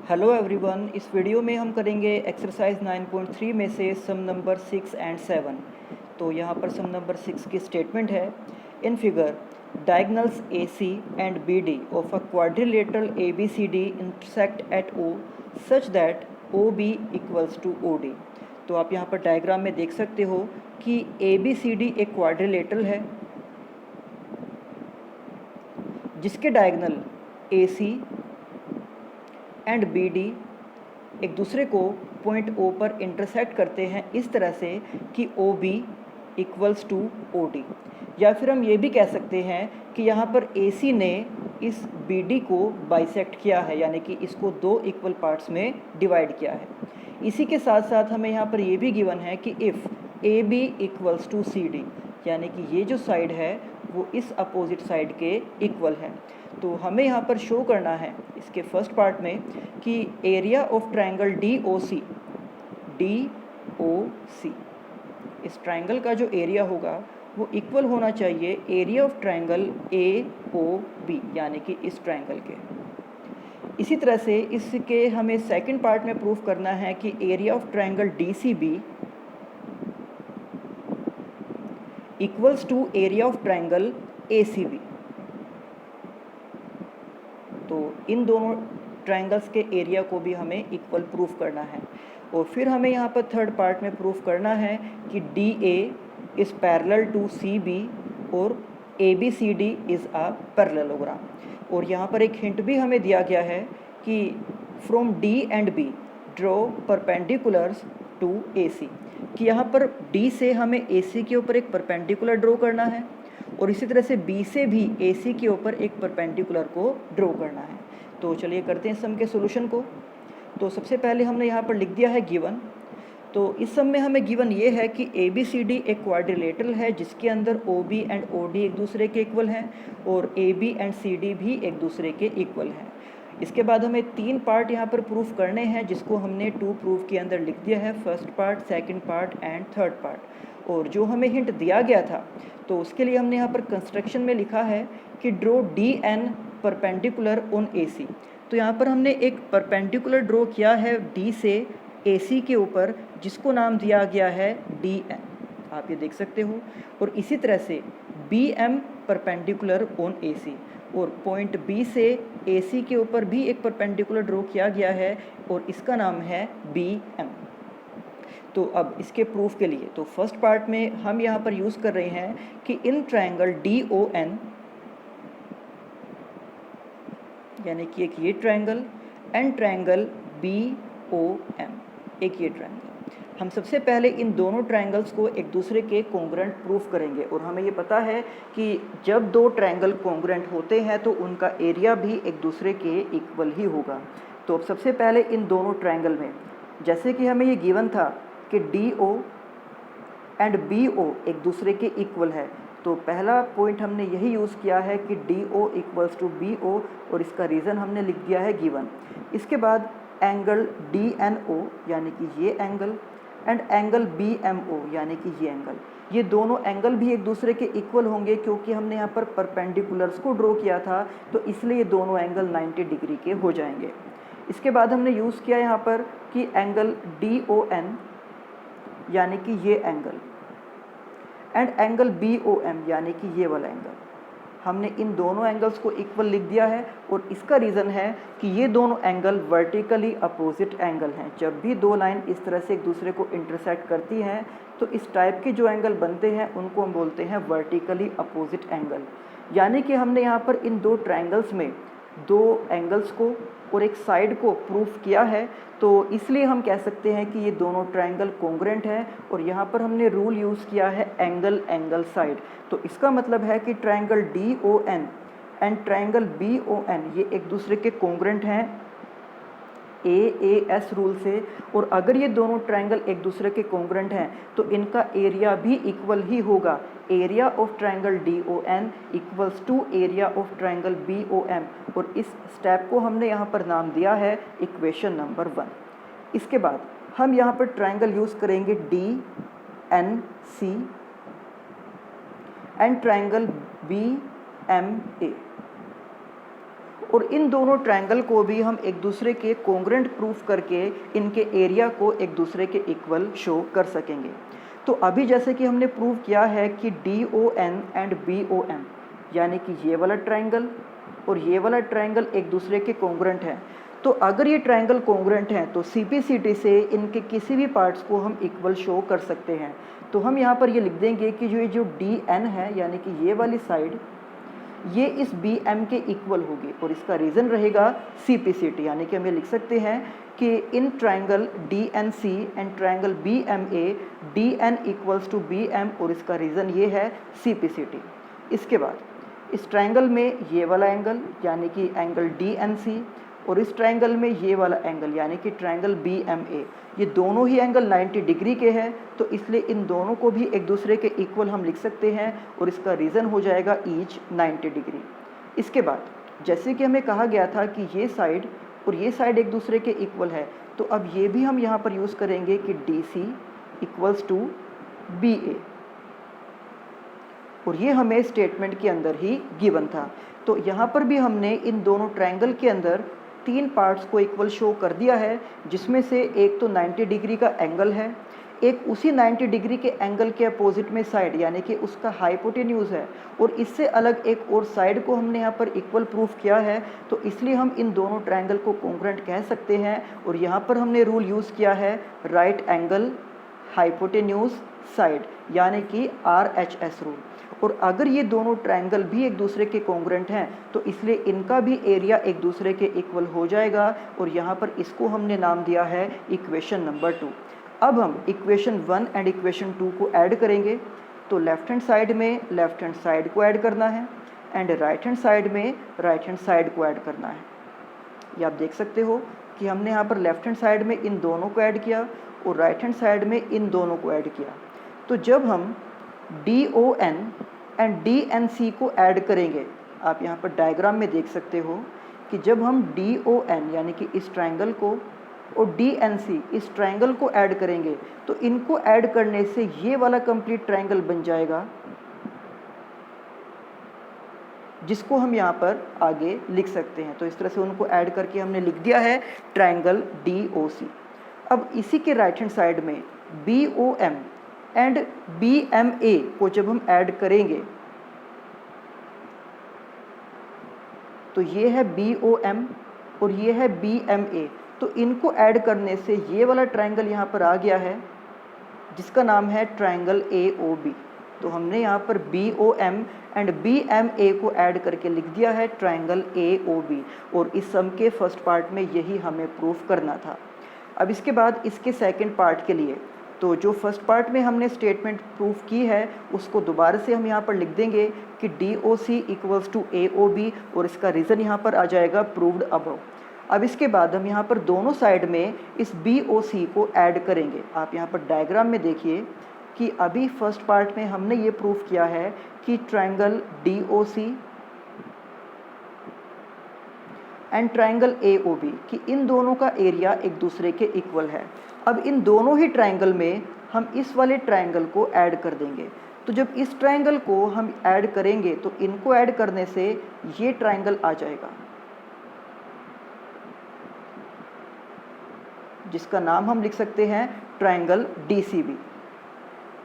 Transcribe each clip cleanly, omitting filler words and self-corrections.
Hello everyone, इस video में हम करेंगे एक्सरसाइज 9.3 में से सम नंबर 6 एंड 7। तो यहाँ पर सम नंबर 6 की स्टेटमेंट है, in figure diagonals AC and BD of a quadrilateral ABCD intersect at O such that OB equals to OD। तो आप यहाँ पर डायग्राम में देख सकते हो कि ABCD एक क्वाड्रिलेटरल है जिसके डायगनल AC एंड BD एक दूसरे को पॉइंट O पर इंटरसेक्ट करते हैं इस तरह से कि OB इक्वल्स टू OD। या फिर हम ये भी कह सकते हैं कि यहाँ पर AC ने इस BD को बाइसेक्ट किया है, यानी कि इसको दो इक्वल पार्ट्स में डिवाइड किया है। इसी के साथ साथ हमें यहाँ पर ये भी गिवन है कि if AB equals to CD, यानी कि ये जो साइड है वो इस अपोजिट साइड के इक्वल है। तो हमें यहाँ पर शो करना है इसके फर्स्ट पार्ट में कि एरिया ऑफ ट्रायंगल DOC इस ट्रायंगल का जो एरिया होगा वो इक्वल होना चाहिए एरिया ऑफ ट्रायंगल AOB, यानी कि इस ट्रायंगल के। इसी तरह से इसके हमें सेकंड पार्ट में प्रूफ करना है कि area of triangle DCB equals to area of triangle ACB। तो इन दोनों ट्रायंगल्स के एरिया को भी हमें इक्वल प्रूफ करना है। और फिर हमें यहाँ पर थर्ड पार्ट में प्रूफ करना है कि DA is parallel to CB और ABCD इज़ अ पैरेललोग्राम। और यहाँ पर एक हिंट भी हमें दिया गया है कि from D and B draw perpendiculars to AC, कि यहाँ पर D से हमें AC के ऊपर एक परपेंडिकुलर ड्रॉ करना है और इसी तरह से B से भी AC के ऊपर एक परपेंडिकुलर को ड्रॉ करना है। तो चलिए करते हैं सम के सॉल्यूशन को। तो सबसे पहले हमने यहाँ पर लिख दिया है गिवन। तो इस सम में हमें गिवन ये है कि ABCD एक क्वाड्रिलेटरल है जिसके अंदर OB एंड OD एक दूसरे के इक्वल हैं और AB एंड CD भी एक दूसरे के इक्वल हैं। इसके बाद हमें तीन पार्ट यहाँ पर प्रूफ करने हैं जिसको हमने टू प्रूफ के अंदर लिख दिया है, first part, second part and third part. और जो हमें हिंट दिया गया था तो उसके लिए हमने यहाँ पर कंस्ट्रक्शन में लिखा है कि draw DN perpendicular on AC। तो यहाँ पर हमने एक परपेंडिकुलर ड्रॉ किया है D से AC के ऊपर जिसको नाम दिया गया है DN, आप ये देख सकते हो। और इसी तरह से BM परपेंडिकुलर ऑन AC और पॉइंट B से AC के ऊपर भी एक परपेंडिकुलर ड्रॉ किया गया है और इसका नाम है BM। तो अब इसके प्रूफ के लिए तो फर्स्ट पार्ट में हम यहाँ पर यूज़ कर रहे हैं कि इन ट्रायंगल DON, यानी कि एक ये ट्रायंगल एंड ट्रायंगल BOM, एक ये ट्रायंगल, हम सबसे पहले इन दोनों ट्रायंगल्स को एक दूसरे के कॉन्ग्रुएंट प्रूफ करेंगे। और हमें ये पता है कि जब दो ट्रायंगल कॉन्ग्रुएंट होते हैं तो उनका एरिया भी एक दूसरे के इक्वल ही होगा। तो अब सबसे पहले इन दोनों ट्रायंगल में जैसे कि हमें ये गिवन था कि DO एंड BO एक दूसरे के इक्वल है, तो पहला पॉइंट हमने यही यूज़ किया है कि DO इक्वल्स टू BO और इसका रीज़न हमने लिख दिया है गिवन। इसके बाद एंगल DNO, यानी कि ये एंगल, एंड एंगल BMO, यानी कि ये एंगल, ये दोनों एंगल भी एक दूसरे के इक्वल होंगे क्योंकि हमने यहाँ पर परपेंडिकुलर्स को ड्रॉ किया था, तो इसलिए दोनों एंगल 90 डिग्री के हो जाएंगे। इसके बाद हमने यूज़ किया यहाँ पर कि एंगल DON, यानी कि ये एंगल, एंड एंगल BOM, यानी कि ये वाला एंगल, हमने इन दोनों एंगल्स को इक्वल लिख दिया है। और इसका रीज़न है कि ये दोनों एंगल वर्टिकली अपोजिट एंगल हैं। जब भी दो लाइन इस तरह से एक दूसरे को इंटरसेक्ट करती हैं तो इस टाइप के जो एंगल बनते हैं उनको हम बोलते हैं वर्टिकली अपोजिट एंगल। यानी कि हमने यहाँ पर इन दो ट्रायंगल्स में दो एंगल्स को और एक साइड को प्रूफ किया है, तो इसलिए हम कह सकते हैं कि ये दोनों ट्रायंगल कॉन्ग्रुएंट हैं। और यहाँ पर हमने रूल यूज़ किया है एंगल एंगल साइड। तो इसका मतलब है कि triangle DON and triangle BON ये एक दूसरे के कॉन्ग्रुएंट हैं AAS रूल से। और अगर ये दोनों ट्रायंगल एक दूसरे के कॉन्ग्रुएंट हैं तो इनका एरिया भी इक्वल ही होगा। Area of triangle DON equals to area of triangle BOM। और इस स्टेप को हमने यहाँ पर नाम दिया है इक्वेशन नंबर 1। इसके बाद हम यहाँ पर ट्रायंगल यूज़ करेंगे DNC एंड ट्रायंगल BMA। और इन दोनों ट्रायंगल को भी हम एक दूसरे के कोंग्रेंट प्रूफ करके इनके एरिया को एक दूसरे के इक्वल शो कर सकेंगे। तो अभी जैसे कि हमने प्रूव किया है कि DON एंड BOM यानी कि ये वाला ट्रायंगल और ये वाला ट्रायंगल एक दूसरे के कोंग्रेंट हैं। तो अगर ये ट्रायंगल कोंग्रेंट हैं तो CPCT से इनके किसी भी पार्ट्स को हम इक्वल शो कर सकते हैं। तो हम यहाँ पर ये लिख देंगे कि जो DN है यानी कि ये वाली साइड ये इस BM के इक्वल होगी और इसका रीज़न रहेगा CPCT, यानी कि हम ये लिख सकते हैं कि in triangle DNC and triangle BMA DN equals to BM और इसका रीज़न ये है CPCT। इसके बाद इस ट्रायंगल में ये वाला एंगल यानी कि एंगल DNC और इस ट्रायंगल में ये वाला एंगल यानी कि ट्रायंगल BMA, ये दोनों ही एंगल 90 डिग्री के हैं। तो इसलिए इन दोनों को भी एक दूसरे के इक्वल हम लिख सकते हैं और इसका रीज़न हो जाएगा ईच 90 डिग्री। इसके बाद जैसे कि हमें कहा गया था कि ये साइड और ये साइड एक दूसरे के इक्वल है, तो अब ये भी हम यहाँ पर यूज़ करेंगे कि DC इक्वल्स टू BA और ये हमें स्टेटमेंट के अंदर ही गिवन था। तो यहाँ पर भी हमने इन दोनों ट्रायंगल के अंदर 3 पार्ट्स को इक्वल शो कर दिया है, जिसमें से एक तो 90 डिग्री का एंगल है, एक उसी 90 डिग्री के एंगल के अपोजिट में साइड यानी कि उसका हाइपोटेन्यूज है और इससे अलग एक और साइड को हमने यहाँ पर इक्वल प्रूफ किया है। तो इसलिए हम इन दोनों ट्रायंगल को कॉन्ग्रुएंट कह सकते हैं और यहाँ पर हमने रूल यूज़ किया है राइट एंगल हाइपोटेन्यूज साइड यानी कि RHS रूल। और अगर ये दोनों ट्रायंगल भी एक दूसरे के कॉन्ग्रुएंट हैं तो इसलिए इनका भी एरिया एक दूसरे के इक्वल हो जाएगा और यहाँ पर इसको हमने नाम दिया है इक्वेशन नंबर 2। अब हम इक्वेशन 1 एंड इक्वेशन 2 को ऐड करेंगे। तो लेफ्ट हैंड साइड में लेफ्ट हैंड साइड को ऐड करना है एंड राइट हैंड साइड में राइट हैंड साइड को ऐड करना है। ये आप देख सकते हो कि हमने यहाँ पर लेफ्ट हैंड साइड में इन दोनों को ऐड किया और राइट हैंड साइड में इन दोनों को ऐड किया। तो जब हम DON एंड DNC को ऐड करेंगे, आप यहाँ पर डायग्राम में देख सकते हो कि जब हम DON यानी कि इस ट्रायंगल को और DNC इस ट्रायंगल को ऐड करेंगे तो इनको ऐड करने से ये वाला कंप्लीट ट्रायंगल बन जाएगा, जिसको हम यहाँ पर आगे लिख सकते हैं। तो इस तरह से उनको ऐड करके हमने लिख दिया है ट्रायंगल DOC। अब इसी के राइट हैंड साइड में BOM एंड BMA को जब हम ऐड करेंगे तो ये है BOM और ये है BMA। तो इनको ऐड करने से ये वाला ट्रायंगल यहाँ पर आ गया है जिसका नाम है ट्रायंगल AOB। तो हमने यहाँ पर BOM एंड BMA को ऐड करके लिख दिया है ट्रायंगल AOB और इस सम के फर्स्ट पार्ट में यही हमें प्रूफ करना था। अब इसके बाद इसके सेकंड पार्ट के लिए तो जो फर्स्ट पार्ट में हमने स्टेटमेंट प्रूफ की है उसको दोबारा से हम यहाँ पर लिख देंगे कि DOC इक्वल्स टू AOB और इसका रीज़न यहाँ पर आ जाएगा प्रूव्ड अबव। अब इसके बाद हम यहाँ पर दोनों साइड में इस BOC को ऐड करेंगे। आप यहाँ पर डायग्राम में देखिए कि अभी फर्स्ट पार्ट में हमने ये प्रूफ किया है कि triangle DOC and triangle AOB कि इन दोनों का एरिया एक दूसरे के इक्वल है। अब इन दोनों ही ट्रायंगल में हम इस वाले ट्रायंगल को ऐड कर देंगे। तो जब इस ट्रायंगल को हम ऐड करेंगे तो इनको ऐड करने से ये ट्रायंगल आ जाएगा जिसका नाम हम लिख सकते हैं ट्रायंगल DCB।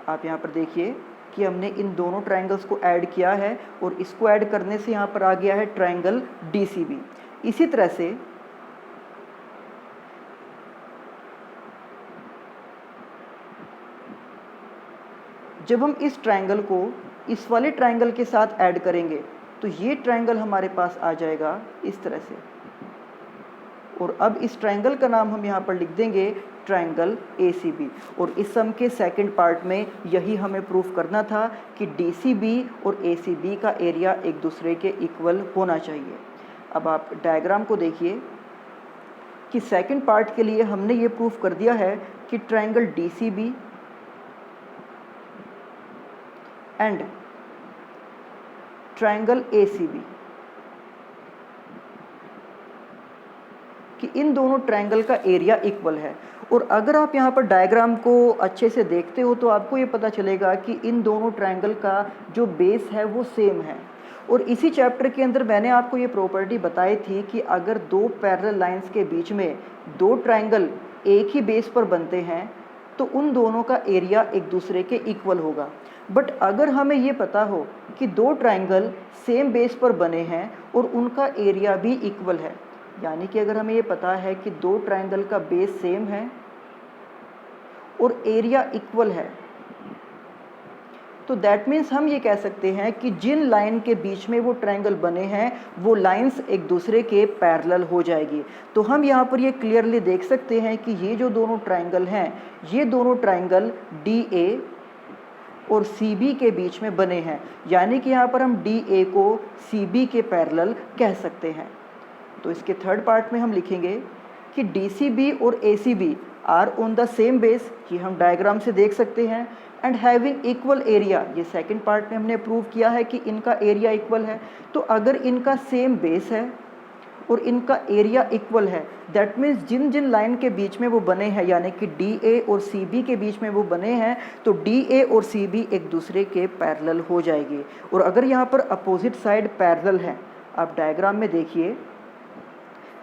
आप यहाँ पर देखिए कि हमने इन दोनों ट्रायंगल्स को ऐड किया है और इसको ऐड करने से यहाँ पर आ गया है ट्रायंगल DCB। इसी तरह से जब हम इस ट्रायंगल को इस वाले ट्रायंगल के साथ ऐड करेंगे तो ये ट्रायंगल हमारे पास आ जाएगा इस तरह से और अब इस ट्रायंगल का नाम हम यहाँ पर लिख देंगे ट्रायंगल ACB। और इस सम के सेकंड पार्ट में यही हमें प्रूफ करना था कि DCB और ACB का एरिया एक दूसरे के इक्वल होना चाहिए। अब आप डायग्राम को देखिए कि सेकंड पार्ट के लिए हमने ये प्रूफ कर दिया है कि triangle DCB and triangle ACB कि इन दोनों ट्रायंगल का एरिया इक्वल है। और अगर आप यहाँ पर डायग्राम को अच्छे से देखते हो तो आपको ये पता चलेगा कि इन दोनों ट्रायंगल का जो बेस है वो सेम है और इसी चैप्टर के अंदर मैंने आपको ये प्रॉपर्टी बताई थी कि अगर दो पैरेलल लाइंस के बीच में दो ट्रायंगल एक ही बेस पर बनते हैं तो उन दोनों का एरिया एक दूसरे के इक्वल होगा। बट अगर हमें ये पता हो कि दो ट्रायंगल सेम बेस पर बने हैं और उनका एरिया भी इक्वल है, यानी कि अगर हमें ये पता है कि दो ट्रायंगल का बेस सेम है और एरिया इक्वल है, तो दैट मीन्स हम ये कह सकते हैं कि जिन लाइन के बीच में वो ट्रायंगल बने हैं वो लाइंस एक दूसरे के पैरेलल हो जाएगी। तो हम यहाँ पर ये क्लियरली देख सकते हैं कि ये जो दोनों ट्रायंगल हैं, ये दोनों ट्रायंगल DA और CB के बीच में बने हैं, यानी कि यहाँ पर हम DA को CB के पैरेलल कह सकते हैं। तो इसके थर्ड पार्ट में हम लिखेंगे कि DCB और ACB are on the same base, ये हम डायग्राम से देख सकते हैं, एंड हैविंग इक्वल एरिया, ये सेकंड पार्ट में हमने प्रूव किया है कि इनका एरिया इक्वल है। तो अगर इनका सेम बेस है और इनका एरिया इक्वल है, दैट मीन्स जिन जिन लाइन के बीच में वो बने हैं, यानी कि DA और CB के बीच में वो बने हैं, तो DA और CB एक दूसरे के पैरेलल हो जाएगी। और अगर यहाँ पर अपोजिट साइड पैरेलल है, आप डायग्राम में देखिए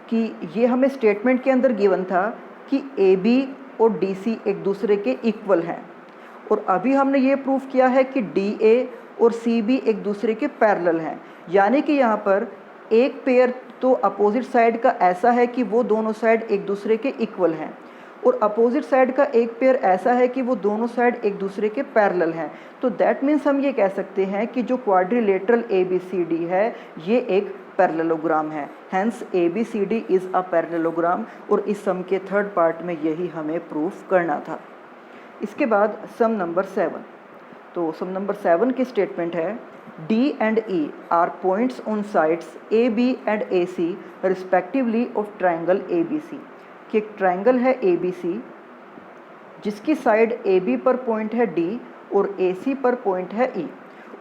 कि ये हमें स्टेटमेंट के अंदर गिवन था कि AB और DC एक दूसरे के इक्वल हैं, और अभी हमने ये प्रूफ किया है कि DA और CB एक दूसरे के पैरेलल हैं, यानी कि यहाँ पर एक पेयर तो अपोजिट साइड का ऐसा है कि वो दोनों साइड एक दूसरे के इक्वल हैं, और अपोजिट साइड का एक पेयर ऐसा है कि वो दोनों साइड एक दूसरे के पैरेलल हैं। तो दैट मीन्स हम ये कह सकते हैं कि जो क्वाड्रिलेटरल ABCD है ये एक पैरेललोग्राम है, hence ABCD is a parallelogram. और इस सम के थर्ड पार्ट में यही हमें प्रूफ करना था। इसके बाद सम नंबर 7। तो सम नंबर 7 की स्टेटमेंट है D and E are points on sides AB and AC respectively of triangle ABC, कि एक ट्रायंगल है ABC जिसकी साइड AB पर पॉइंट है D और AC पर पॉइंट है E,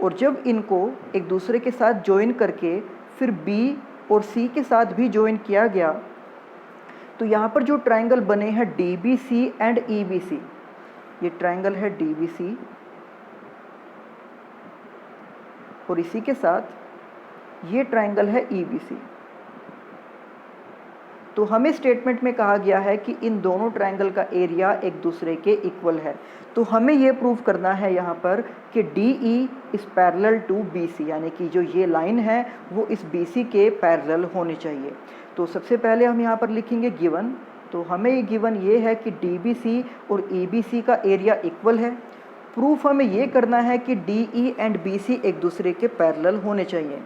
और जब इनको एक दूसरे के साथ ज्वाइन करके फिर B और C के साथ भी ज्वाइन किया गया, तो यहाँ पर जो ट्रायंगल बने हैं DBC एंड EBC, ये ट्रायंगल है DBC और इसी के साथ ये ट्रायंगल है EBC। तो हमें स्टेटमेंट में कहा गया है कि इन दोनों ट्रायंगल का एरिया एक दूसरे के इक्वल है। तो हमें ये प्रूव करना है यहाँ पर कि DE is parallel to BC, यानी कि जो ये लाइन है वो इस BC के पैरेलल होनी चाहिए। तो सबसे पहले हम यहाँ पर लिखेंगे गिवन। तो हमें ये गिवन ये है कि DBC और EBC का एरिया इक्वल है। प्रूफ हमें ये करना है कि DE एंड BC एक दूसरे के पैरेलल होने चाहिए।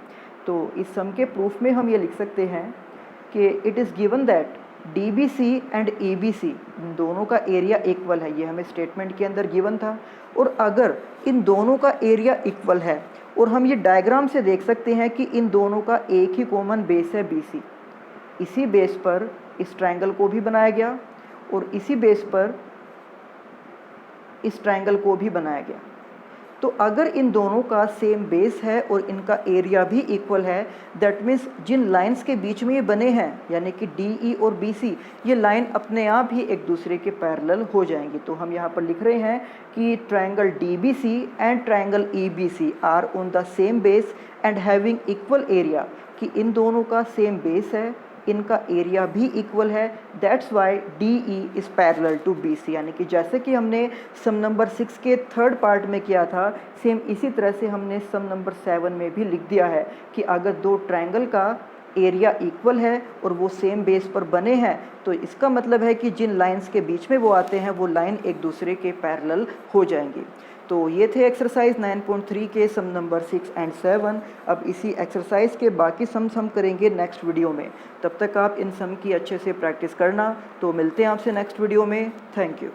तो इस सम के प्रूफ में हम ये लिख सकते हैं कि it is given that DBC and EBC इन दोनों का एरिया इक्वल है, ये हमें स्टेटमेंट के अंदर गिवन था। और अगर इन दोनों का एरिया इक्वल है, और हम ये डायग्राम से देख सकते हैं कि इन दोनों का एक ही कॉमन बेस है BC, इसी बेस पर इस ट्रायंगल को भी बनाया गया और इसी बेस पर इस ट्रायंगल को भी बनाया गया। तो अगर इन दोनों का सेम बेस है और इनका एरिया भी इक्वल है, दैट मीन्स जिन लाइंस के बीच में ये बने हैं, यानी कि DE और BC, ये लाइन अपने आप ही एक दूसरे के पैरेलल हो जाएंगी। तो हम यहाँ पर लिख रहे हैं कि triangle DBC and triangle EBC are on the same base and having equal area, कि इन दोनों का सेम बेस है, इनका एरिया भी इक्वल है, that's why DE is parallel to BC। यानी कि जैसे कि हमने सम नंबर 6 के थर्ड पार्ट में किया था, सेम इसी तरह से हमने सम नंबर 7 में भी लिख दिया है कि अगर दो ट्रायंगल का एरिया इक्वल है और वो सेम बेस पर बने हैं, तो इसका मतलब है कि जिन लाइंस के बीच में वो आते हैं वो लाइन एक दूसरे के पैरेलल हो जाएंगी। तो ये थे एक्सरसाइज 9.3 के सम नंबर 6 एंड 7। अब इसी एक्सरसाइज के बाकी सम्स हम करेंगे नेक्स्ट वीडियो में। तब तक आप इन सम की अच्छे से प्रैक्टिस करना। तो मिलते हैं आपसे नेक्स्ट वीडियो में। Thank you.